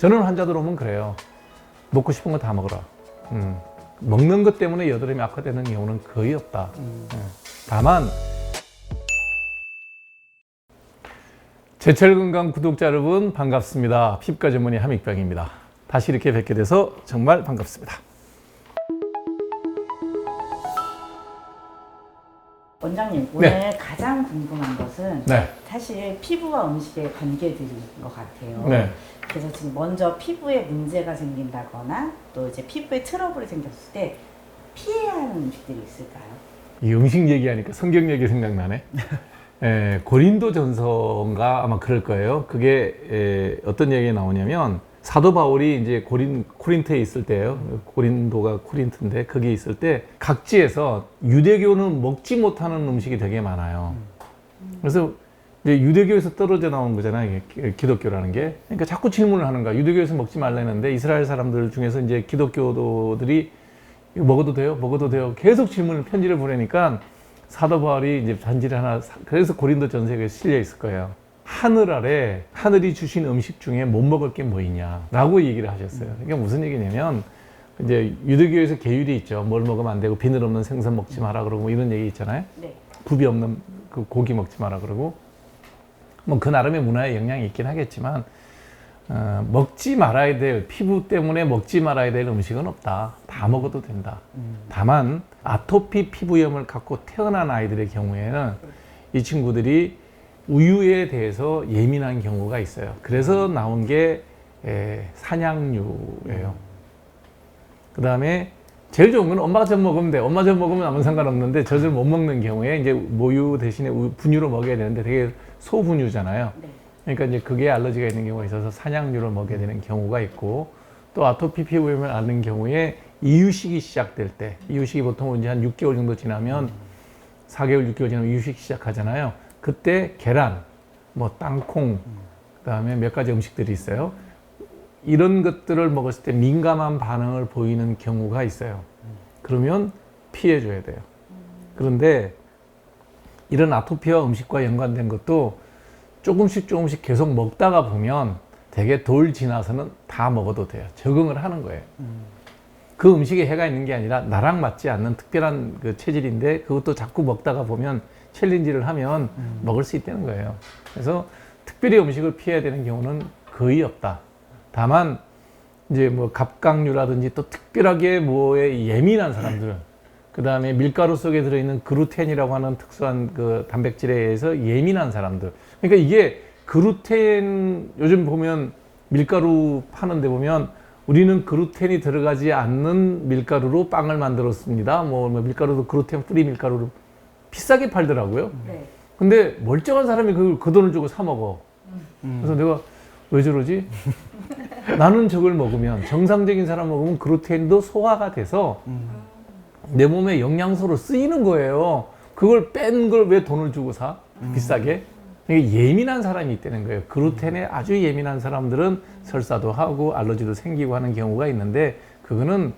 저는 환자들 오면 그래요. 먹고 싶은 거 다 먹어라. 먹는 것 때문에 여드름이 악화되는 경우는 거의 없다. 다만 제철건강 구독자 여러분 반갑습니다. 피부과 전문의 함익병입니다. 다시 이렇게 뵙게 돼서 정말 반갑습니다. 원장님, 오늘 네. 가장 궁금한 것은 네. 사실 피부와 음식의 관계들인 것 같아요. 네. 그래서 지금 먼저 피부에 문제가 생긴다거나 또 이제 피부에 트러블이 생겼을 때 피해야 하는 음식들이 있을까요? 이 음식 얘기하니까 성경 얘기 생각나네. 고린도 전서인가 아마 그럴 거예요. 그게 어떤 얘기가 나오냐면 사도 바울이 이제 코린트에 있을 때요. 고린도가 코린트인데 거기에 있을 때 각지에서 유대교는 먹지 못하는 음식이 되게 많아요. 그래서 이제 유대교에서 떨어져 나온 거잖아요. 기독교라는 게. 그러니까 자꾸 질문을 하는 거야. 유대교에서 먹지 말라는데 이스라엘 사람들 중에서 이제 기독교도들이 이거 먹어도 돼요? 먹어도 돼요? 계속 편지를 보내니까 사도 바울이 이제 단지를 하나, 그래서 고린도 전서에 실려 있을 거예요. 하늘 아래 하늘이 주신 음식 중에 못 먹을 게 뭐 있냐라고 얘기를 하셨어요. 그러니까 무슨 얘기냐면 이제 유대교에서 계율이 있죠. 뭘 먹으면 안 되고 비늘 없는 생선 먹지 마라 그러고 뭐 이런 얘기 있잖아요. 네. 굽이 없는 그 고기 먹지 마라 그러고 뭐 그 나름의 문화의 영향이 있긴 하겠지만 먹지 말아야 될 피부 때문에 먹지 말아야 될 음식은 없다. 다 먹어도 된다. 다만 아토피 피부염을 갖고 태어난 아이들의 경우에는 이 친구들이 우유에 대해서 예민한 경우가 있어요. 그래서 나온 게 산양유예요. 그 다음에 제일 좋은 건 엄마가 젖 먹으면 돼. 엄마 젖 먹으면 아무 상관없는데 젖을 못 먹는 경우에 이제 모유 대신에 분유로 먹여야 되는데 되게 소분유잖아요. 네. 그러니까 이제 그게 알러지가 있는 경우가 있어서 산양유를 먹여야 되는 경우가 있고 또 아토피 피부염을 앓는 경우에 이유식이 시작될 때 이유식이 보통 이제 한 6개월 정도 지나면 4개월, 6개월 지나면 이유식 시작하잖아요. 그때 계란, 뭐 땅콩, 그다음에 몇 가지 음식들이 있어요. 이런 것들을 먹었을 때 민감한 반응을 보이는 경우가 있어요. 그러면 피해줘야 돼요. 그런데 이런 아토피와 음식과 연관된 것도 조금씩 계속 먹다가 보면 되게 돌 지나서는 다 먹어도 돼요. 적응을 하는 거예요. 그 음식에 해가 있는 게 아니라 나랑 맞지 않는 특별한 그 체질인데 그것도 자꾸 먹다가 보면 챌린지를 하면 먹을 수 있다는 거예요. 그래서 특별히 음식을 피해야 되는 경우는 거의 없다. 다만 이제 뭐 갑각류라든지 또 특별하게 뭐에 예민한 사람들, 그 다음에 밀가루 속에 들어있는 그루텐이라고 하는 특수한 그 단백질에 의해서 예민한 사람들. 그러니까 이게 그루텐 요즘 보면 밀가루 파는데 보면 우리는 그루텐이 들어가지 않는 밀가루로 빵을 만들었습니다. 뭐 밀가루도 그루텐 프리 밀가루로 비싸게 팔더라고요. 네. 근데 멀쩡한 사람이 그 돈을 주고 사 먹어. 그래서 내가 왜 저러지? 나는 저걸 먹으면 정상적인 사람 먹으면 그루텐도 소화가 돼서 내 몸에 영양소로 쓰이는 거예요. 그걸 뺀 걸 왜 돈을 주고 사? 비싸게? 이게 예민한 사람이 있다는 거예요. 그루텐에 아주 예민한 사람들은 설사도 하고 알러지도 생기고 하는 경우가 있는데 그거는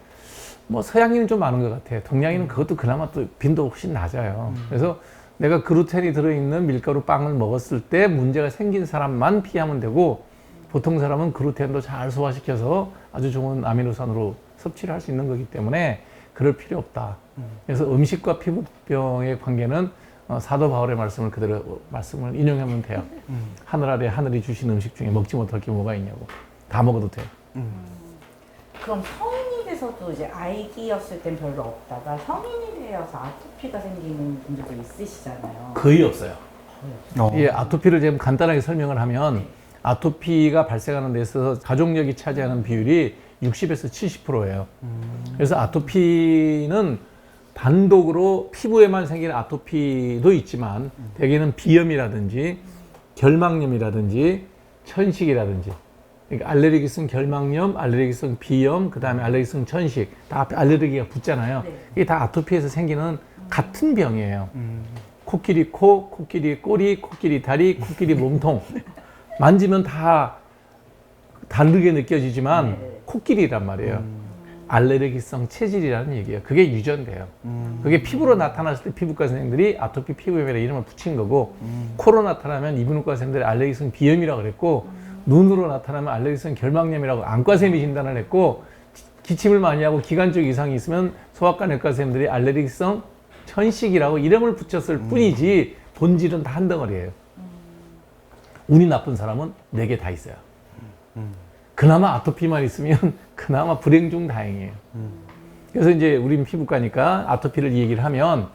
뭐 서양인은 좀 많은 것 같아요. 동양인은 그것도 그나마 또 빈도 훨씬 낮아요. 그래서 내가 그루텐이 들어있는 밀가루 빵을 먹었을 때 문제가 생긴 사람만 피하면 되고 보통 사람은 그루텐도 잘 소화시켜서 아주 좋은 아미노산으로 섭취를 할 수 있는 거기 때문에 그럴 필요 없다. 그래서 음식과 피부병의 관계는 사도 바울의 말씀을 그대로 말씀을 인용하면 돼요. 하늘 아래 하늘이 주신 음식 중에 먹지 못할 게 뭐가 있냐고. 다 먹어도 돼요. 그럼 성인이 돼서도 이제 아기였을 땐 별로 없다가 성인이 되어서 아토피가 생기는 분들도 있으시잖아요. 거의 없어요. 예, 아토피를 좀 간단하게 설명을 하면 아토피가 발생하는 데 있어서 가족력이 차지하는 비율이 60에서 70%예요. 그래서 아토피는 단독으로 피부에만 생기는 아토피도 있지만 대개는 비염이라든지 결막염이라든지 천식이라든지 그러니까 알레르기성 결막염, 알레르기성 비염, 그 다음에 알레르기성 천식 다 앞에 알레르기가 붙잖아요. 네. 이게 다 아토피에서 생기는 같은 병이에요. 코끼리 코, 코끼리 꼬리, 코끼리 다리, 코끼리 몸통 만지면 다 다르게 느껴지지만 네. 코끼리란 말이에요. 알레르기성 체질이라는 얘기예요. 그게 유전돼요. 그게 피부로 나타났을 때 피부과 선생님들이 아토피 피부염이라는 이름을 붙인 거고 코로 나타나면 이비인후과 선생님들이 알레르기성 비염이라고 그랬고 눈으로 나타나면 알레르기성 결막염이라고 안과쌤이 진단을 했고 기침을 많이 하고 기관적 이상이 있으면 소아과 내과쌤들이 알레르기성 천식이라고 이름을 붙였을 뿐이지 본질은 다 한 덩어리예요. 운이 나쁜 사람은 4개 다 있어요. 그나마 아토피만 있으면 그나마 불행 중 다행이에요. 그래서 이제 우린 피부과니까 아토피를 얘기를 하면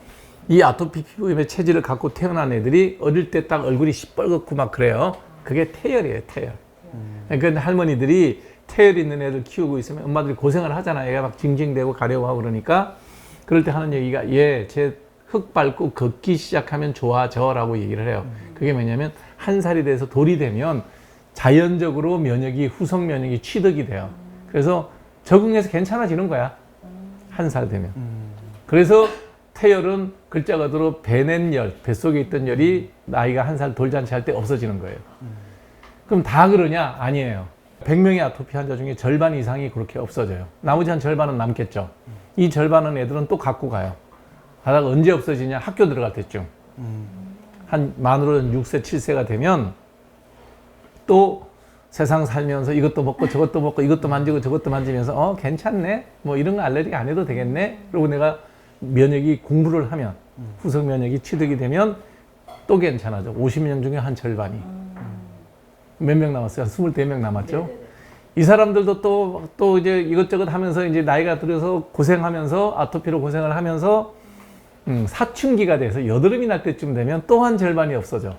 이 아토피 피부염의 체질을 갖고 태어난 애들이 어릴 때 딱 얼굴이 시뻘겋고 막 그래요. 그게 태열이에요, 태열. 그러니까 할머니들이 태열 있는 애들 키우고 있으면 엄마들이 고생을 하잖아. 애가 막 징징대고 가려고 하고 그러니까 그럴 때 하는 얘기가 쟤 흙 밟고 걷기 시작하면 좋아져라고 얘기를 해요. 그게 뭐냐면 1살이 돼서 돌이 되면 자연적으로 면역이 후성 면역이 취득이 돼요. 그래서 적응해서 괜찮아지는 거야. 1살 되면. 그래서 태열은 글자 그대로 배낸 열, 뱃속에 있던 열이 나이가 1살 돌잔치 할 때 없어지는 거예요. 그럼 다 그러냐? 아니에요. 100명의 아토피 환자 중에 절반 이상이 그렇게 없어져요. 나머지 한 절반은 남겠죠. 이 절반은 애들은 또 갖고 가요. 가다가 언제 없어지냐? 학교 들어갈 때쯤. 한 만으로는 6세, 7세가 되면 또 세상 살면서 이것도 먹고 저것도 먹고 이것도 만지고 저것도 만지면서 괜찮네? 뭐 이런 거 알레르기 안 해도 되겠네? 그리고 내가 면역이 공부를 하면 후성 면역이 취득이 되면 또 괜찮아져. 50명 중에 한 절반이. 몇 명 남았어요? 24명 남았죠? 네네네. 이 사람들도 또 이제 이것저것 하면서 이제 나이가 들어서 고생하면서 아토피로 고생을 하면서 사춘기가 돼서 여드름이 날 때쯤 되면 또 한 절반이 없어져.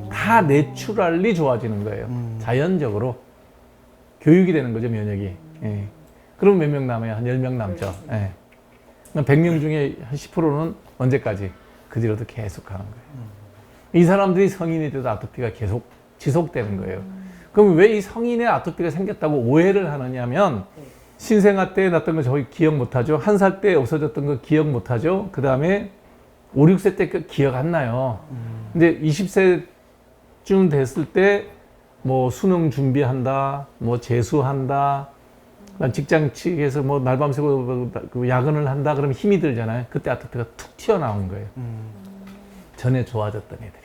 다 내추럴리 좋아지는 거예요. 자연적으로. 교육이 되는 거죠, 면역이. 예. 그럼 몇 명 남아요? 한 10명 남죠. 예. 100명 중에 한 10%는 언제까지? 그 뒤로도 계속 가는 거예요. 이 사람들이 성인이 돼도 아토피가 계속 지속되는 거예요. 그럼 왜 이 성인의 아토피가 생겼다고 오해를 하느냐면 신생아 때 났던 거 저희 기억 못하죠. 1살 때 없어졌던 거 기억 못하죠. 그 다음에 5, 6세 때 기억 안 나요. 근데 20세쯤 됐을 때 뭐 수능 준비한다, 뭐 재수한다, 직장 측에서 뭐 날밤 새고 야근을 한다 그러면 힘이 들잖아요. 그때 아토피가 툭 튀어나온 거예요. 전에 좋아졌던 애들이.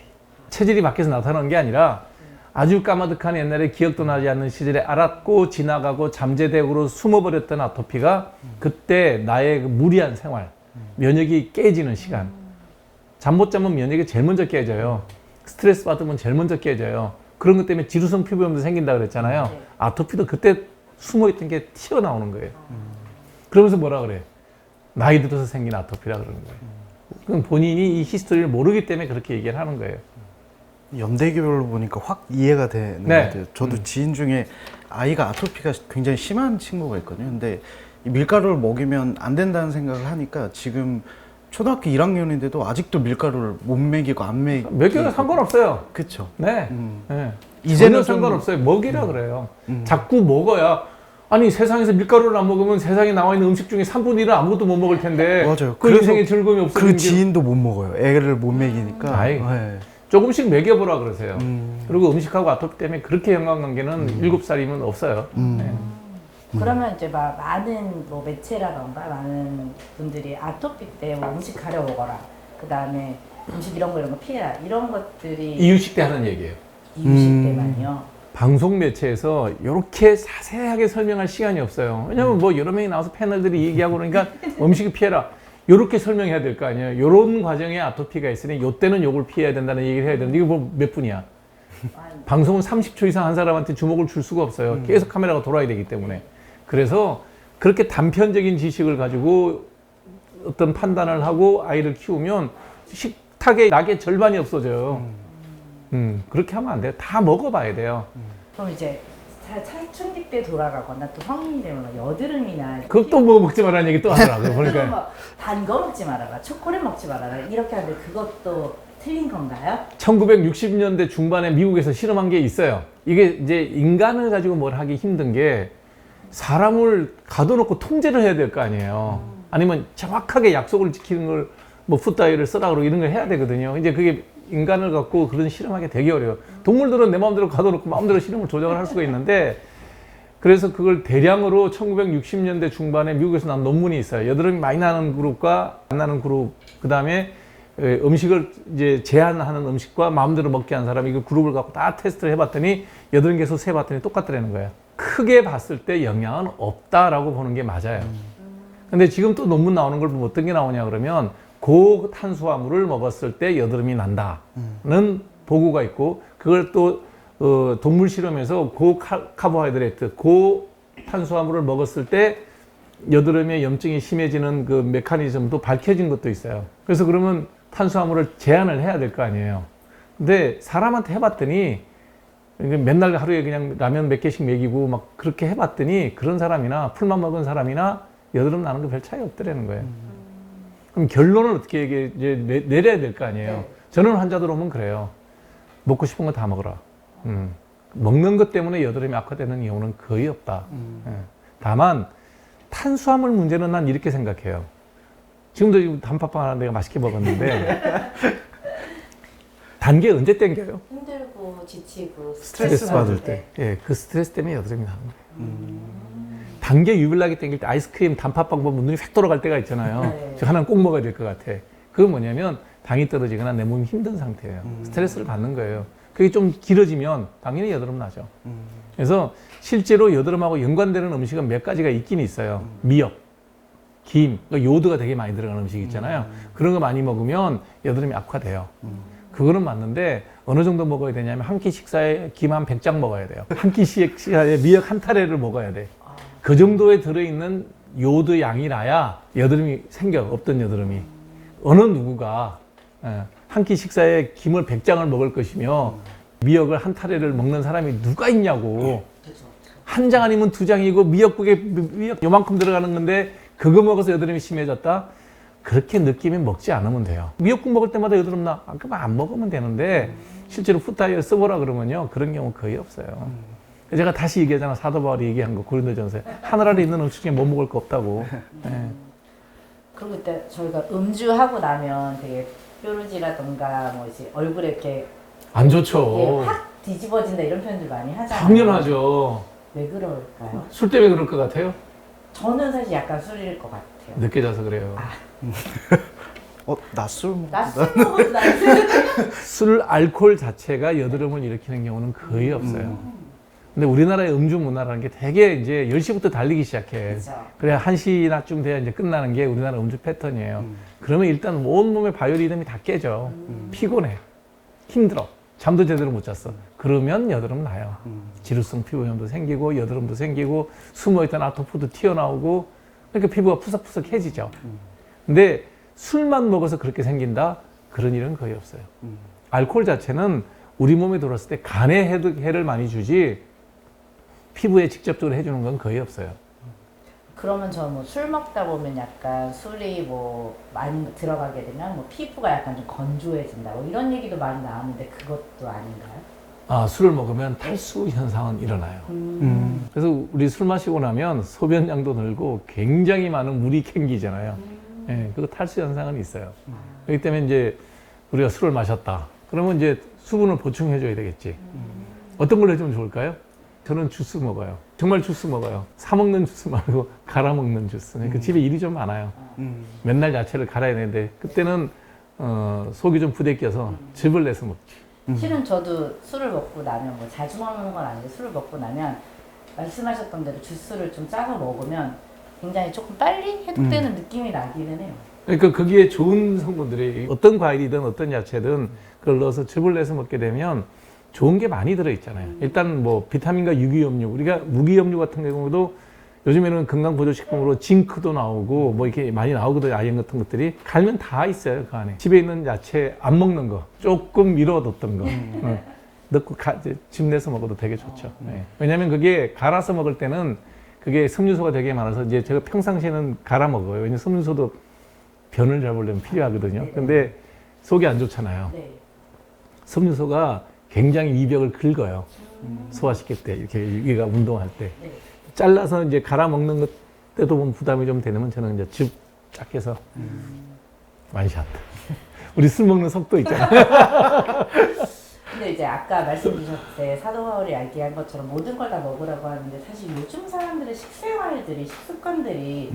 체질이 밖에서 나타나는 게 아니라 아주 까마득한 옛날에 기억도 나지 않는 시절에 알았고 지나가고 잠재력으로 숨어버렸던 아토피가 그때 나의 그 무리한 생활, 면역이 깨지는 시간. 잠 못 자면 면역이 제일 먼저 깨져요. 스트레스 받으면 제일 먼저 깨져요. 그런 것 때문에 지루성 피부염도 생긴다 그랬잖아요. 아토피도 그때 숨어있던 게 튀어나오는 거예요. 그러면서 뭐라 그래? 나이 들어서 생긴 아토피라 그러는 거예요. 그럼 본인이 이 히스토리를 모르기 때문에 그렇게 얘기를 하는 거예요. 연대기별로 보니까 확 이해가 되는 것 네. 같아요. 저도 지인 중에 아이가 아토피가 굉장히 심한 친구가 있거든요. 근데 이 밀가루를 먹이면 안 된다는 생각을 하니까 지금 초등학교 1학년인데도 아직도 밀가루를 못 먹이고 안 먹이고 먹여도 상관없어요. 그쵸. 네. 네. 이제는 좀- 상관없어요. 먹이라 그래요. 자꾸 먹어야. 아니 세상에서 밀가루를 안 먹으면 세상에 나와 있는 음식 중에 3분의 1은 아무것도 못 먹을 텐데 맞아요. 그 그래서 인생의 즐거움이 그 없어지는 게 지인도 못 먹어요. 애를 못 먹이니까. 아이. 네. 조금씩 먹여보라 그러세요. 그리고 음식하고 아토피 때문에 그렇게 연관관계는 7살이면 없어요. 네. 그러면 이제 막 많은 뭐 매체라던가 많은 분들이 아토피 때 뭐 음식 가려 먹어라. 그 다음에 음식 이런 거 피해라. 이런 것들이 이유식 때 하는 얘기예요. 이유식 때만이요. 방송 매체에서 이렇게 자세하게 설명할 시간이 없어요. 왜냐면 뭐 여러 명이 나와서 패널들이 얘기하고 그러니까 음식을 피해라. 이렇게 설명해야 될 거 아니에요. 이런 과정에 아토피가 있으니 이때는 요걸 피해야 된다는 얘기를 해야 되는데 이거 뭐 몇 분이야. 방송은 30초 이상 한 사람한테 주목을 줄 수가 없어요. 계속 카메라가 돌아야 되기 때문에. 그래서 그렇게 단편적인 지식을 가지고 어떤 판단을 하고 아이를 키우면 식탁에 낙의 절반이 없어져요. 그렇게 하면 안 돼요. 다 먹어봐야 돼요. 그럼 이제 사춘기 때 돌아가거나 또 성인이 되면 여드름이나 그것도 뭐 먹지 말라는 얘기 또 하더라고요. 그러니까 단 거 먹지 말아라, 초콜릿 먹지 말아라 이렇게 하는데 그것도 틀린 건가요? 1960년대 중반에 미국에서 실험한 게 있어요. 이게 이제 인간을 가지고 뭘 하기 힘든 게 사람을 가둬놓고 통제를 해야 될 거 아니에요. 아니면 정확하게 약속을 지키는 걸 뭐 풋다이를 쓰라 그러고 이런 걸 해야 되거든요. 이제 그게 인간을 갖고 그런 실험하기 되게 어려워요. 동물들은 내 마음대로 가둬놓고 마음대로 실험을 조작을 할 수가 있는데 그래서 그걸 대량으로 1960년대 중반에 미국에서 난 논문이 있어요. 여드름이 많이 나는 그룹과 안 나는 그룹, 그 다음에 음식을 이제 제한하는 음식과 마음대로 먹게 한 사람 이거 그룹을 갖고 다 테스트를 해봤더니 8개에서 세봤더니 똑같더라는 거예요. 크게 봤을 때 영향은 없다라고 보는 게 맞아요. 근데 지금 또 논문 나오는 걸 보면 어떤 게 나오냐 그러면 고탄수화물을 먹었을 때 여드름이 난다는 보고가 있고 그걸 또 동물 실험에서 고카보하이드레이트, 고탄수화물을 먹었을 때 여드름의 염증이 심해지는 그 메커니즘도 밝혀진 것도 있어요. 그래서 그러면 탄수화물을 제한을 해야 될 거 아니에요. 근데 사람한테 해봤더니 맨날 하루에 그냥 라면 몇 개씩 먹이고 막 그렇게 해봤더니 그런 사람이나 풀만 먹은 사람이나 여드름 나는 거 별 차이 없더라는 거예요. 그럼 결론을 어떻게 이제 내려야 될 거 아니에요. 네. 저는 환자들 오면 그래요. 먹고 싶은 거 다 먹어라. 먹는 것 때문에 여드름이 악화되는 경우는 거의 없다. 다만 탄수화물 문제는 난 이렇게 생각해요. 지금도 단팥빵 하나 내가 맛있게 먹었는데 단계 언제 땡겨요? 힘들고 지치고 스트레스 받을 때. 예, 그 스트레스 때문에 여드름이 나는 거예요. 단계 유별나게 땡길 때 아이스크림, 단팥빵 보면 눈이 휙 돌아갈 때가 있잖아요. 네. 저 하나는 꼭 먹어야 될 것 같아. 그건 뭐냐면 당이 떨어지거나 내 몸이 힘든 상태예요. 스트레스를 받는 거예요. 그게 좀 길어지면 당연히 여드름 나죠. 그래서 실제로 여드름하고 연관되는 음식은 몇 가지가 있긴 있어요. 미역, 김, 요드가 되게 많이 들어가는 음식 있잖아요. 그런 거 많이 먹으면 여드름이 악화돼요. 그거는 맞는데 어느 정도 먹어야 되냐면 한 끼 식사에 김 한 100장 먹어야 돼요. 한 끼 식사에 미역 한 타래를 먹어야 돼. 그 정도에 들어있는 요드 양이 나야 여드름이 생겨. 없던 여드름이. 어느 누구가 한 끼 식사에 김을 100장을 먹을 것이며 미역을 한 타래를 먹는 사람이 누가 있냐고. 한 장 아니면 2장이고 미역국에 미역 요만큼 들어가는 건데 그거 먹어서 여드름이 심해졌다? 그렇게 느끼면 먹지 않으면 돼요. 미역국 먹을 때마다 여드름 나? 그만 안 먹으면 되는데 실제로 푸드다이어트 써보라 그러면요. 그런 경우 거의 없어요. 제가 다시 얘기하잖아. 사도 바울이 얘기한 거 고린도전서에 하늘 아래 있는 음식 중에 못 먹을 거 없다고. 네. 그리고 그때 저희가 음주하고 나면 되게 뾰루지라던가 뭐 이제 얼굴에 이렇게 안 좋죠. 이게 확 뒤집어진다 이런 표현들 많이 하잖아요. 당연하죠. 왜 그럴까요? 술 때문에 그럴 것 같아요? 저는 사실 약간 술일 것 같아요. 늦게 자서 그래요. 낮술 먹 낮술 먹어도 낮술. 술, 알코올 자체가 여드름을 일으키는 경우는 거의 없어요. 근데 우리나라의 음주 문화라는 게 되게 이제 10시부터 달리기 시작해. 그렇죠. 그래야 1시나쯤 돼야 이제 끝나는 게 우리나라 음주 패턴이에요. 그러면 일단 온몸의 바이오리듬이 다 깨져. 피곤해. 힘들어. 잠도 제대로 못 잤어. 그러면 여드름 나요. 지루성 피부염도 생기고 여드름도 생기고 숨어있던 아토프도 튀어나오고 그러니까 피부가 푸석푸석해지죠. 근데 술만 먹어서 그렇게 생긴다? 그런 일은 거의 없어요. 알코올 자체는 우리 몸에 들어왔을 때 간에 해를 많이 주지 피부에 직접적으로 해주는 건 거의 없어요. 그러면 저 뭐 술 먹다 보면 약간 술이 뭐 많이 들어가게 되면 뭐 피부가 약간 좀 건조해진다 뭐 이런 얘기도 많이 나오는데 그것도 아닌가요? 아, 술을 먹으면 탈수 현상은 일어나요. 그래서 우리 술 마시고 나면 소변량도 늘고 굉장히 많은 물이 캥기잖아요. 예, 그거 탈수 현상은 있어요. 그렇기 때문에 이제 우리가 술을 마셨다. 그러면 이제 수분을 보충해줘야 되겠지. 어떤 걸 해주면 좋을까요? 저는 주스 먹어요. 정말 주스 먹어요. 사 먹는 주스 말고 갈아 먹는 주스. 그러니까 집에 일이 좀 많아요. 맨날 야채를 갈아야 되는데 그때는 속이 좀 부대껴서 즙을 내서 먹지. 실은 저도 술을 먹고 나면 뭐 자주 먹는 건 아닌데 술을 먹고 나면 말씀하셨던 대로 주스를 좀 짜서 먹으면 굉장히 조금 빨리 해독되는 느낌이 나기는 해요. 그러니까 거기에 좋은 성분들이 어떤 과일이든 어떤 야채든 그걸 넣어서 즙을 내서 먹게 되면 좋은 게 많이 들어있잖아요. 일단 뭐 비타민과 유기염류, 우리가 무기염류 같은 경우도 요즘에는 건강보조식품으로 징크도 나오고 뭐 이렇게 많이 나오거든요. 아연 같은 것들이 갈면 다 있어요. 그 안에 집에 있는 야채 안 먹는 거 조금 미뤄뒀던 거 넣고 즙 내서 먹어도 되게 좋죠. 네. 왜냐하면 그게 갈아서 먹을 때는 그게 섬유소가 되게 많아서 이제 제가 평상시에는 갈아 먹어요. 왜냐면 섬유소도 변을 잘 보려면 필요하거든요. 근데 속이 안 좋잖아요. 네. 섬유소가 굉장히 위벽을 긁어요. 소화시킬 때, 이렇게 위가 운동할 때. 네. 잘라서 이제 갈아 먹는 것 때도 보면 부담이 좀 되면 저는 이제 즙 쫙 해서 완샷. 우리 술 먹는 속도 있잖아. 근데 이제 아까 말씀 주셨을 때 사도 바울이 얘기한 것처럼 모든 걸 다 먹으라고 하는데 사실 요즘 사람들의 식생활들이 식습관들이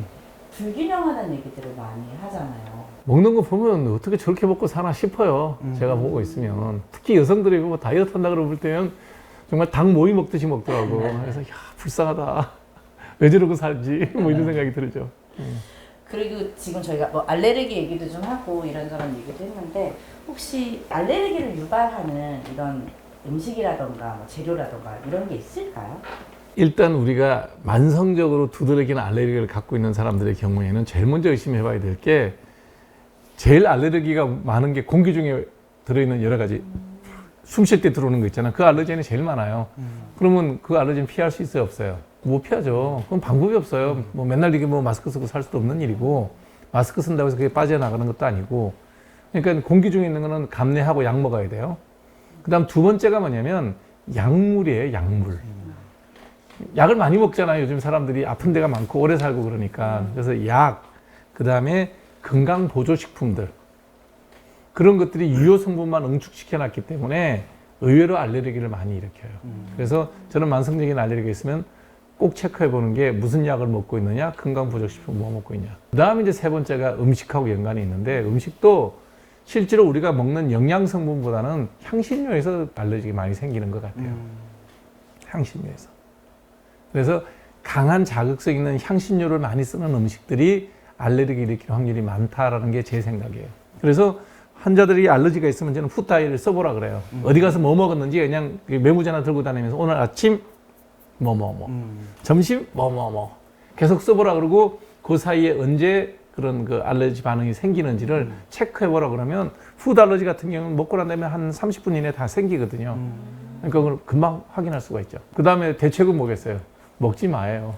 불균형하다는 얘기들을 많이 하잖아요. 먹는 거 보면 어떻게 저렇게 먹고 사나 싶어요. 제가 보고 있으면. 특히 여성들이 뭐 다이어트 한다 그러고 볼 때는 정말 닭 모이 먹듯이 먹더라고. 그래서 야, 불쌍하다. 왜 저러고 살지? 뭐 이런 생각이 들죠. 그리고 지금 저희가 뭐 알레르기 얘기도 좀 하고 이런저런 얘기도 했는데 혹시 알레르기를 유발하는 이런 음식이라던가 뭐 재료라던가 이런 게 있을까요? 일단 우리가 만성적으로 두드러기는 알레르기를 갖고 있는 사람들의 경우에는 제일 먼저 의심해 봐야 될 게 제일 알레르기가 많은 게 공기 중에 들어있는 여러 가지 숨 쉴 때 들어오는 거 있잖아. 그 알러젠이 제일 많아요. 그러면 그 알러젠 피할 수 있어요, 없어요? 못 피하죠. 그럼 방법이 없어요. 뭐 맨날 이게 뭐 마스크 쓰고 살 수도 없는 일이고 마스크 쓴다고 해서 그게 빠져나가는 것도 아니고 그러니까 공기 중에 있는 거는 감내하고 약 먹어야 돼요. 그 다음 두 번째가 뭐냐면 약물이에요, 약물. 약을 많이 먹잖아요. 요즘 사람들이 아픈 데가 많고 오래 살고 그러니까. 그래서 약, 그 다음에 건강보조식품들. 그런 것들이 유효 성분만 응축시켜 놨기 때문에 의외로 알레르기를 많이 일으켜요. 그래서 저는 만성적인 알레르기가 있으면 꼭 체크해 보는 게 무슨 약을 먹고 있느냐, 건강보조식품 뭐 먹고 있냐. 그 다음에 이제 세 번째가 음식하고 연관이 있는데 음식도 실제로 우리가 먹는 영양성분보다는 향신료에서 알레르기가 많이 생기는 것 같아요. 향신료에서. 그래서 강한 자극성 있는 향신료를 많이 쓰는 음식들이 알레르기 일으킬 확률이 많다라는 게 제 생각이에요. 그래서 환자들이 알러지가 있으면 저는 푸드 다이어리를 써보라 그래요. 어디 가서 뭐 먹었는지 그냥 메모지 하나 들고 다니면서 오늘 아침 점심 계속 써보라 그러고 그 사이에 언제 그런 그 알레르기 반응이 생기는지를 체크해보라 그러면 푸드 알러지 같은 경우는 먹고 난 다음에 한 30분 이내에 다 생기거든요. 그러니까 그걸 금방 확인할 수가 있죠. 그 다음에 대책은 뭐겠어요? 먹지 마요.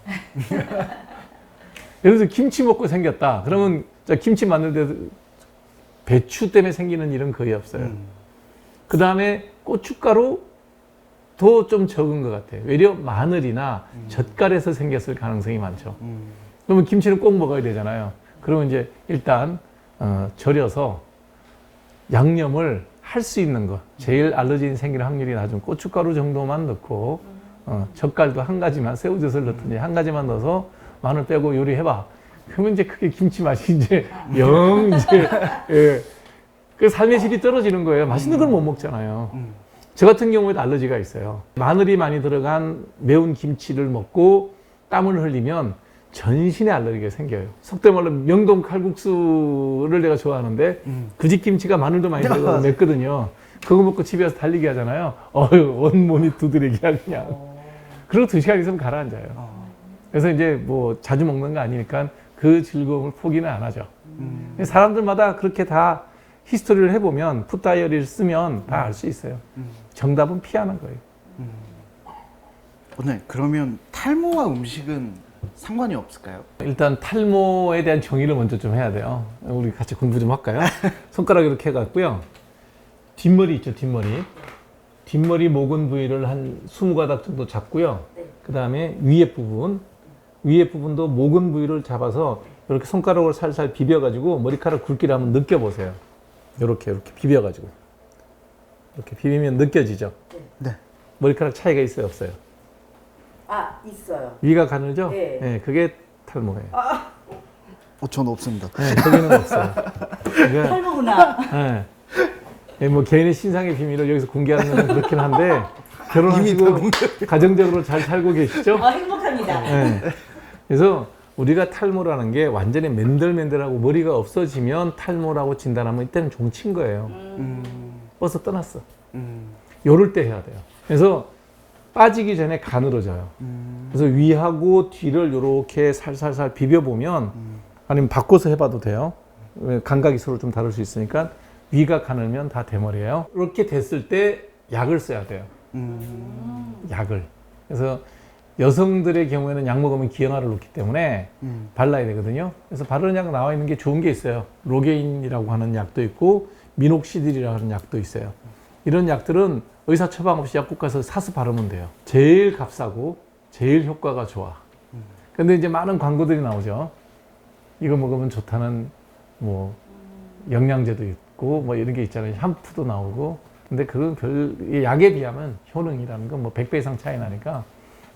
예를 들어서 김치 먹고 생겼다. 그러면 김치 만들 때도 배추 때문에 생기는 일은 거의 없어요. 그 다음에 고춧가루 더 좀 적은 것 같아요. 외려 마늘이나 젓갈에서 생겼을 가능성이 많죠. 그러면 김치는 꼭 먹어야 되잖아요. 그러면 이제 일단 절여서 양념을 할 수 있는 거, 제일 알러지 생기는 확률이 낮은 고춧가루 정도만 넣고 젓갈도 한 가지만, 새우젓을 넣든지 한 가지만 넣어서 마늘 빼고 요리해봐. 그러면 이제 그게 김치 맛이 이제 예. 그 삶의 질이 떨어지는 거예요. 맛있는 걸 못 먹잖아요. 저 같은 경우에도 알러지가 있어요. 마늘이 많이 들어간 매운 김치를 먹고 땀을 흘리면 전신에 알러지가 생겨요. 속된 말로 명동 칼국수를 내가 좋아하는데 그 집 김치가 마늘도 많이 들어가고 맵거든요. 그거 먹고 집에 와서 달리기 하잖아요. 온몸이 두드러기야 그냥. 그리고 2시간 있으면 가라앉아요. 그래서 이제 뭐 자주 먹는 거 아니니까 그 즐거움을 포기는 안 하죠. 사람들마다 그렇게 다 히스토리를 해보면 푸드 다이어리를 쓰면 다 알 수 있어요. 정답은 피하는 거예요. 오늘 그러면 탈모와 음식은 상관이 없을까요? 일단 탈모에 대한 정의를 먼저 좀 해야 돼요. 우리 같이 공부 좀 할까요? 손가락 이렇게 해갖고요. 뒷머리 있죠, 뒷머리. 뒷머리 모근 부위를 한 20가닥 정도 잡고요. 그 다음에 위에 부분도 모근 부위를 잡아서 이렇게 손가락으로 살살 비벼가지고 머리카락 굵기를 한번 느껴보세요. 이렇게 비벼가지고. 이렇게 비비면 느껴지죠? 네. 머리카락 차이가 있어요, 없어요? 아, 있어요. 위가 가늘죠? 네. 네, 그게 탈모예요. 저는 없습니다. 네, 거기는 없어요. 그러니까, 탈모구나. 네. 네, 뭐 개인의 신상의 비밀을 여기서 공개하는 건 그렇긴 한데 결혼하시고 가정적으로 잘 살고 계시죠? 행복합니다. 네. 그래서 우리가 탈모라는 게 완전히 맨들맨들하고 머리가 없어지면 탈모라고 진단하면 이때는 종친 거예요. 벌써 떠났어. 요럴 때 해야 돼요. 그래서 빠지기 전에 가늘어져요. 그래서 위하고 뒤를 이렇게 살살살 비벼보면 아니면 바꿔서 해봐도 돼요. 감각이 서로 좀 다를 수 있으니까 위가 가늘면 다 대머리예요. 이렇게 됐을 때 약을 써야 돼요. 약을. 그래서 여성들의 경우에는 약 먹으면 기형아를 놓기 때문에 발라야 되거든요. 그래서 바르는 약 나와 있는 게 좋은 게 있어요. 로게인이라고 하는 약도 있고 미녹시딜이라고 하는 약도 있어요. 이런 약들은 의사 처방 없이 약국 가서 사서 바르면 돼요. 제일 값싸고 제일 효과가 좋아. 근데 이제 많은 광고들이 나오죠. 이거 먹으면 좋다는 뭐 영양제도 있고 뭐 이런 게 있잖아요. 샴푸도 나오고. 근데 그건 별 약에 비하면 효능이라는 건 뭐 100배 이상 차이 나니까.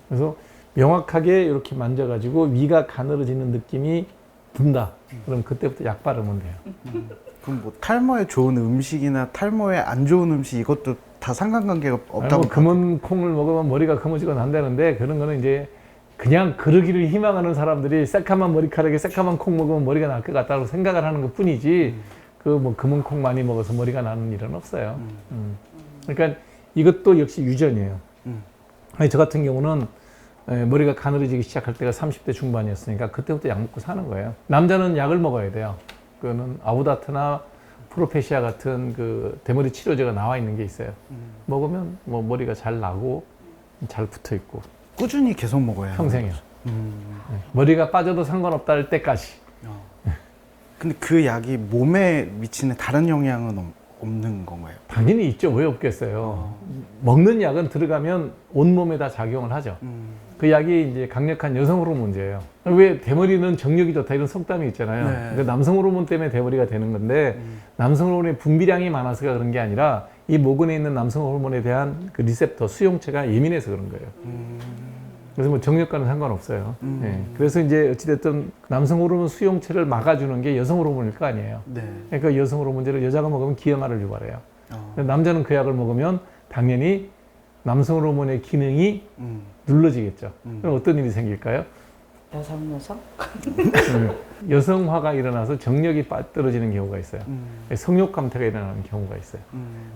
그래서 명확하게 이렇게 만져가지고 위가 가늘어지는 느낌이 든다. 그럼 그때부터 약 바르면 돼요. 그럼 뭐 탈모에 좋은 음식이나 탈모에 안 좋은 음식 이것도 다 상관관계가 아니, 없다고 뭐 금은 콩을 먹으면 머리가 검어지고 난다는데 그런 거는 이제 그냥 그러기를 희망하는 사람들이 새까만 머리카락에 새까만 콩 먹으면 머리가 날 것 같다고 생각을 하는 것 뿐이지 그 뭐 금은 콩 많이 먹어서 머리가 나는 일은 없어요. 그러니까 이것도 역시 유전이에요. 아니, 저 같은 경우는 머리가 가늘어지기 시작할 때가 30대 중반이었으니까 그때부터 약 먹고 사는 거예요. 남자는 약을 먹어야 돼요. 그거는 아우다트나 프로페시아 같은 그 대머리 치료제가 나와 있는 게 있어요. 먹으면 뭐 머리가 잘 나고 잘 붙어 있고 꾸준히 계속 먹어야 해요. 평생이요. 머리가 빠져도 상관없다 할 때까지. 근데 그 약이 몸에 미치는 다른 영향은 없는 건가요? 당연히 있죠. 왜 없겠어요. 먹는 약은 들어가면 온몸에 다 작용을 하죠. 그 약이 이제 강력한 여성 호르몬 문제예요. 왜 대머리는 정력이 좋다 이런 속담이 있잖아요. 네. 그 남성 호르몬 때문에 대머리가 되는 건데 남성 호르몬의 분비량이 많아서가 그런 게 아니라 이 모근에 있는 남성 호르몬에 대한 그 리셉터 수용체가 예민해서 그런 거예요. 그래서 뭐 정력과는 상관없어요. 예. 그래서 이제 어찌됐든 남성 호르몬 수용체를 막아주는 게 여성 호르몬일 거 아니에요. 네. 그러니까 여성 호르몬제를 여자가 먹으면 기형아를 유발해요. 근데 남자는 그 약을 먹으면 당연히 남성 호르몬의 기능이 눌러지겠죠. 그럼 어떤 일이 생길까요? 여성? 여성화가 일어나서 정력이 떨어지는 경우가 있어요. 성욕 감퇴가 일어나는 경우가 있어요.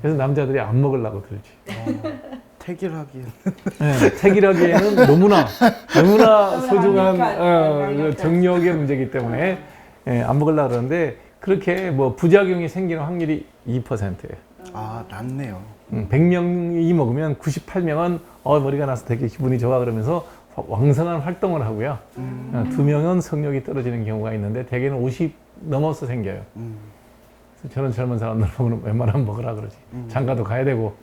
그래서 남자들이 안 먹으려고 들지. 택일하기엔. 네, 택일하기에는 너무나 소중한 강력한. 정력의 문제이기 때문에 안 먹으려고 그러는데 그렇게 뭐 부작용이 생기는 확률이 2%예요. 아, 낫네요. 100명이 먹으면 98명은 머리가 나서 되게 기분이 좋아 그러면서 왕성한 활동을 하고요. 2명은 성욕이 떨어지는 경우가 있는데 대개는 50 넘어서 생겨요. 그래서 저는 젊은 사람들 보면 웬만하면 먹으라 그러지. 장가도 가야 되고.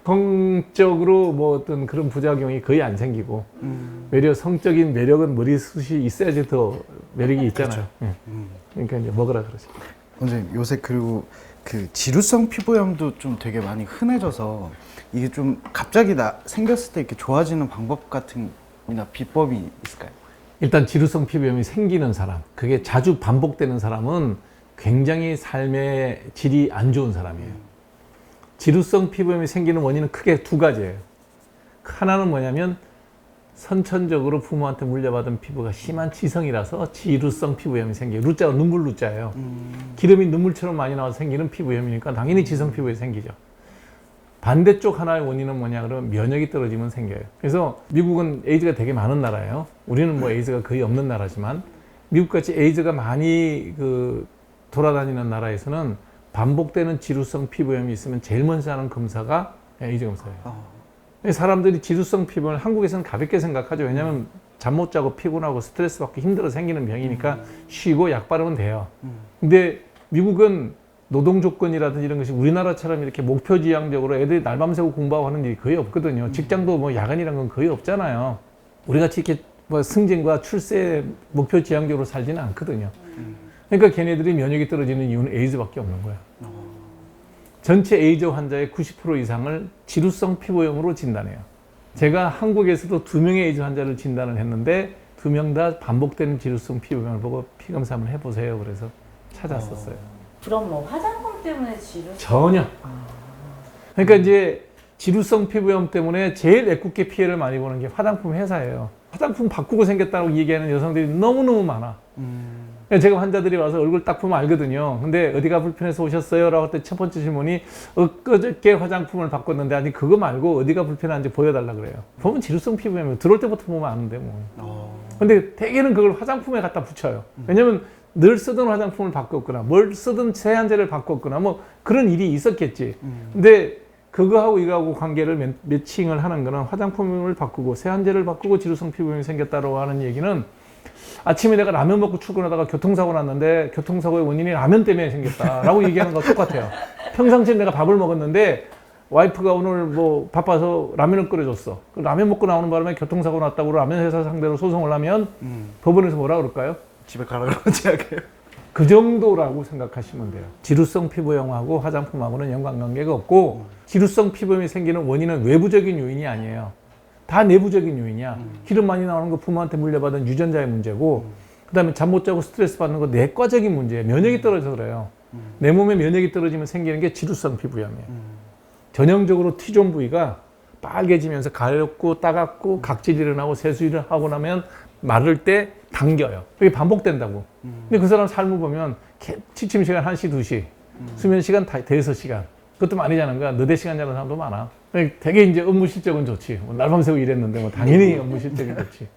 성적으로 뭐 어떤 그런 부작용이 거의 안 생기고 오히려 성적인 매력은 머리숱이 있어야지 더 매력이 있잖아요. 그러니까 이제 먹으라 그러지. 선생님, 요새 그리고 그 지루성 피부염도 좀 되게 많이 흔해져서 이게 좀 갑자기 생겼을 때 이렇게 좋아지는 방법 같은 이나 비법이 있을까요? 일단 지루성 피부염이 생기는 사람, 그게 자주 반복되는 사람은 굉장히 삶의 질이 안 좋은 사람이에요. 지루성 피부염이 생기는 원인은 크게 두 가지예요. 하나는 뭐냐면 선천적으로 부모한테 물려받은 피부가 심한 지성이라서 지루성 피부염이 생겨요. 루자가 눈물 루자예요. 기름이 눈물처럼 많이 나와서 생기는 피부염이니까 당연히 지성 피부에 생기죠. 반대쪽 하나의 원인은 뭐냐 그러면 면역이 떨어지면 생겨요. 그래서 미국은 에이즈가 되게 많은 나라예요. 우리는 뭐 에이즈가 거의 없는 나라지만 미국같이 에이즈가 많이 돌아다니는 나라에서는 반복되는 지루성 피부염이 있으면 제일 먼저 하는 검사가 에이즈 검사예요. 사람들이 지루성 피부염을 한국에서는 가볍게 생각하죠. 왜냐하면 잠 못 자고 피곤하고 스트레스 받고 힘들어 생기는 병이니까 쉬고 약 바르면 돼요. 근데 미국은 노동 조건이라든지 이런 것이 우리나라처럼 이렇게 목표지향적으로 애들이 날밤새고 공부하고 하는 일이 거의 없거든요. 직장도 뭐 야간이란 건 거의 없잖아요. 우리 같이 이렇게 뭐 승진과 출세 목표지향적으로 살지는 않거든요. 그러니까 걔네들이 면역이 떨어지는 이유는 에이즈밖에 없는 거예요. 전체 에이즈 환자의 90% 이상을 지루성 피부염으로 진단해요. 제가 한국에서도 2명의 에이즈 환자를 진단을 했는데 2명 다 반복되는 지루성 피부염을 보고 피검사 한번 해보세요. 그래서 찾았었어요. 그럼 뭐 화장품 때문에 지루? 전혀. 그러니까 이제 지루성 피부염 때문에 제일 애꿎게 피해를 많이 보는 게 화장품 회사예요. 화장품 바꾸고 생겼다고 얘기하는 여성들이 너무너무 많아. 제가 환자들이 와서 얼굴 딱 보면 알거든요. 근데 어디가 불편해서 오셨어요? 라고 할 때 첫 번째 질문이 엊그저께 화장품을 바꿨는데 아니 그거 말고 어디가 불편한지 보여달라 그래요. 보면 지루성 피부염이에요. 들어올 때부터 보면 아는데 뭐. 근데 대개는 그걸 화장품에 갖다 붙여요. 왜냐면 늘 쓰던 화장품을 바꿨거나 뭘 쓰던 세안제를 바꿨거나 뭐 그런 일이 있었겠지. 근데 그거하고 이거하고 관계를 매칭을 하는 거는 화장품을 바꾸고 세안제를 바꾸고 지루성 피부염이 생겼다고 하는 얘기는 아침에 내가 라면 먹고 출근하다가 교통사고 났는데 교통사고의 원인이 라면 때문에 생겼다라고 얘기하는 거 똑같아요. 평상시에 내가 밥을 먹었는데 와이프가 오늘 뭐 바빠서 라면을 끓여줬어. 라면 먹고 나오는 바람에 교통사고 났다고 라면 회사 상대로 소송을 하면 법원에서 뭐라 그럴까요? 집에 가라 그러지 않게요? 그 정도라고 생각하시면 돼요. 지루성 피부염하고 화장품하고는 연관관계가 없고 지루성 피부염이 생기는 원인은 외부적인 요인이 아니에요. 다 내부적인 요인이야. 기름 많이 나오는 거 부모한테 물려받은 유전자의 문제고 그다음에 잠 못 자고 스트레스 받는 거 내과적인 문제예요. 면역이 떨어져서 그래요. 내 몸에 면역이 떨어지면 생기는 게 지루성 피부염이에요. 전형적으로 T존 부위가 빨개지면서 가렵고 따갑고 각질이 일어나고 세수를 하고 나면 마를 때 당겨요. 그게 반복된다고. 근데 그 사람 삶을 보면 취침 시간 1시, 2시, 수면 시간 5시간. 그것도 많이 자는 거야. 너댓 시간 자는 사람도 많아. 되게 이제 업무 실적은 좋지. 뭐 날밤 새고 일했는데 뭐 당연히 업무 실적이 좋지.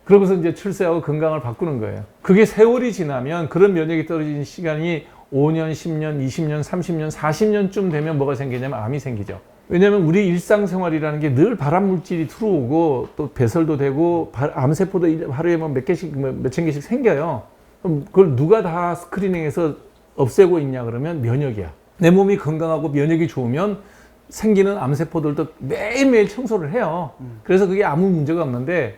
그러고서 이제 출세하고 건강을 바꾸는 거예요. 그게 세월이 지나면 그런 면역이 떨어진 시간이 5년, 10년, 20년, 30년, 40년쯤 되면 뭐가 생기냐면 암이 생기죠. 왜냐하면 우리 일상생활이라는 게 늘 발암 물질이 들어오고 또 배설도 되고 암세포도 하루에 뭐 몇 개씩, 몇천 개씩 생겨요. 그럼 그걸 누가 다 스크리닝해서 없애고 있냐 그러면 면역이야. 내 몸이 건강하고 면역이 좋으면 생기는 암세포들도 매일매일 청소를 해요. 그래서 그게 아무 문제가 없는데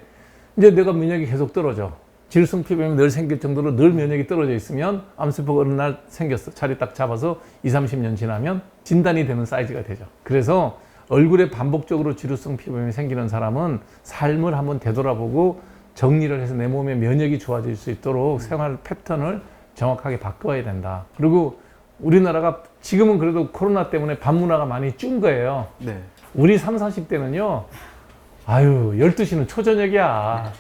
이제 내가 면역이 계속 떨어져. 지루성 피부염이 늘 생길 정도로 늘 면역이 떨어져 있으면 암세포가 어느 날 생겼어. 자리 딱 잡아서 20, 30년 지나면 진단이 되는 사이즈가 되죠. 그래서 얼굴에 반복적으로 지루성 피부염이 생기는 사람은 삶을 한번 되돌아보고 정리를 해서 내 몸의 면역이 좋아질 수 있도록 생활 패턴을 정확하게 바꿔야 된다. 그리고 우리나라가 지금은 그래도 코로나 때문에 밤 문화가 많이 준 거예요. 네. 우리 30, 40대는요. 아유, 12시는 초저녁이야.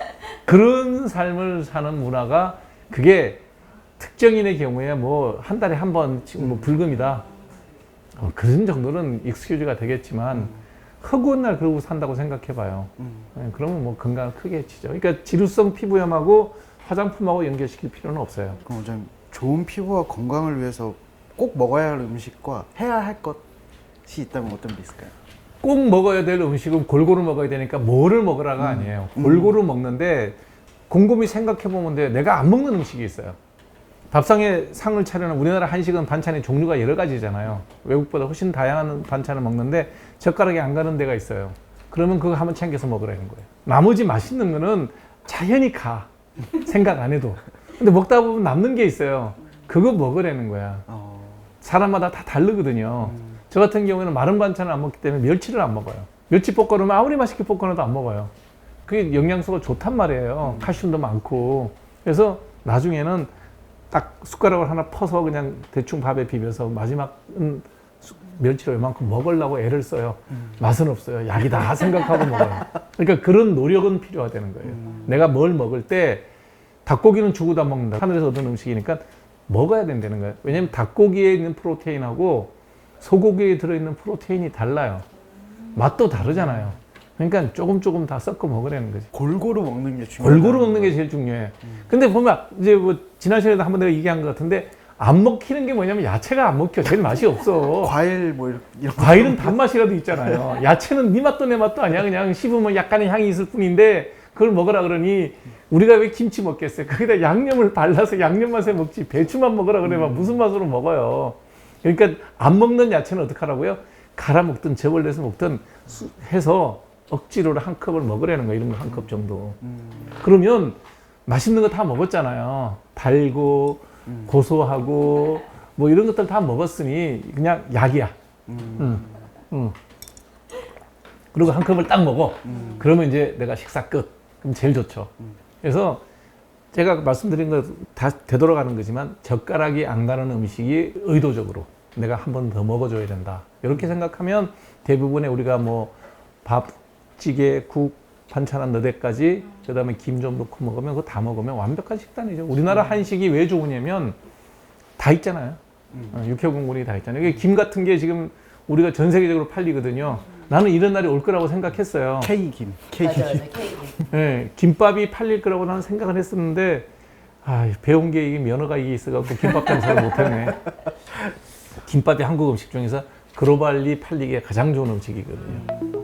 그런 삶을 사는 문화가 그게 특정인의 경우에 뭐 한 달에 한 번 지금 뭐 불금이다. 그런 정도는 익스큐즈가 되겠지만 허구한 날 그러고 산다고 생각해 봐요. 그러면 뭐 건강을 크게 해치죠. 그러니까 지루성 피부염하고 화장품하고 연결시킬 필요는 없어요. 그럼 원장님, 좋은 피부와 건강을 위해서 꼭 먹어야 할 음식과 해야 할 것이 있다면 어떤 게 있을까요? 꼭 먹어야 될 음식은 골고루 먹어야 되니까 뭐를 먹으라가 아니에요. 골고루 먹는데 곰곰이 생각해 보면 돼요. 내가 안 먹는 음식이 있어요. 밥상에 상을 차려는 우리나라 한식은 반찬의 종류가 여러 가지잖아요. 외국보다 훨씬 다양한 반찬을 먹는데 젓가락이 안 가는 데가 있어요. 그러면 그거 한번 챙겨서 먹으라는 거예요. 나머지 맛있는 거는 자연히 가. 생각 안 해도. 근데 먹다 보면 남는 게 있어요. 그거 먹으라는 거야. 사람마다 다 다르거든요. 저 같은 경우에는 마른 반찬을 안 먹기 때문에 멸치를 안 먹어요. 멸치 볶아놓으면 아무리 맛있게 볶아놔도 안 먹어요. 그게 영양소가 좋단 말이에요. 칼슘도 많고. 그래서 나중에는 딱 숟가락을 하나 퍼서 그냥 대충 밥에 비벼서 마지막은 멸치를 웬만큼 먹으려고 애를 써요. 맛은 없어요. 약이다 생각하고 먹어요. 그러니까 그런 노력은 필요하다는 거예요. 내가 뭘 먹을 때 닭고기는 죽어도 안 먹는다. 하늘에서 얻은 음식이니까 먹어야 된다는 거예요. 왜냐면 닭고기에 있는 프로테인하고 소고기에 들어있는 프로테인이 달라요. 맛도 다르잖아요. 그러니까 조금 다 섞어 먹으라는 거지. 골고루 먹는 게 중요해요. 골고루 먹는 게 제일 중요해. 근데 보면 이제 뭐 지난 시간에도 한번 내가 얘기한 것 같은데 안 먹히는 게 뭐냐면 야채가 안 먹혀. 제일 맛이 없어. 과일 뭐 이런 과일은 단맛이라도 있잖아요. 야채는 네 맛도 내 맛도 아니야. 그냥 씹으면 약간의 향이 있을 뿐인데 그걸 먹으라 그러니 우리가 왜 김치 먹겠어요? 거기다 양념을 발라서 양념 맛에 먹지. 배추만 먹으라 그러면 무슨 맛으로 먹어요? 그러니까 안 먹는 야채는 어떻게 하라고요? 갈아 먹든 저걸내서 먹든 해서 억지로 한 컵을 먹으라는 거예요. 이런 거 한 컵 정도. 그러면 맛있는 거 다 먹었잖아요. 달고 고소하고 뭐 이런 것들 다 먹었으니 그냥 약이야. 그리고 한 컵을 딱 먹어. 그러면 이제 내가 식사 끝. 그럼 제일 좋죠. 그래서 제가 말씀드린 거 다 되돌아가는 거지만 젓가락이 안 가는 음식이 의도적으로 내가 한 번 더 먹어줘야 된다. 이렇게 생각하면 대부분의 우리가 뭐 밥, 찌개, 국, 반찬 한 너댓까지 그다음에 김 좀 넣고 먹으면 그거 다 먹으면 완벽한 식단이죠. 우리나라 한식이 왜 좋으냐면 다 있잖아요. 육해공군이 다 있잖아요. 김 같은 게 지금 우리가 전 세계적으로 팔리거든요. 나는 이런 날이 올 거라고 생각했어요. K김. 맞아요, K김. 네, 김밥이 팔릴 거라고 나는 생각을 했었는데 배운 게 이게 면허가 이게 있어갖고 김밥 장사를 못했네. 김밥이 한국 음식 중에서 글로벌리 팔리기에 가장 좋은 음식이거든요.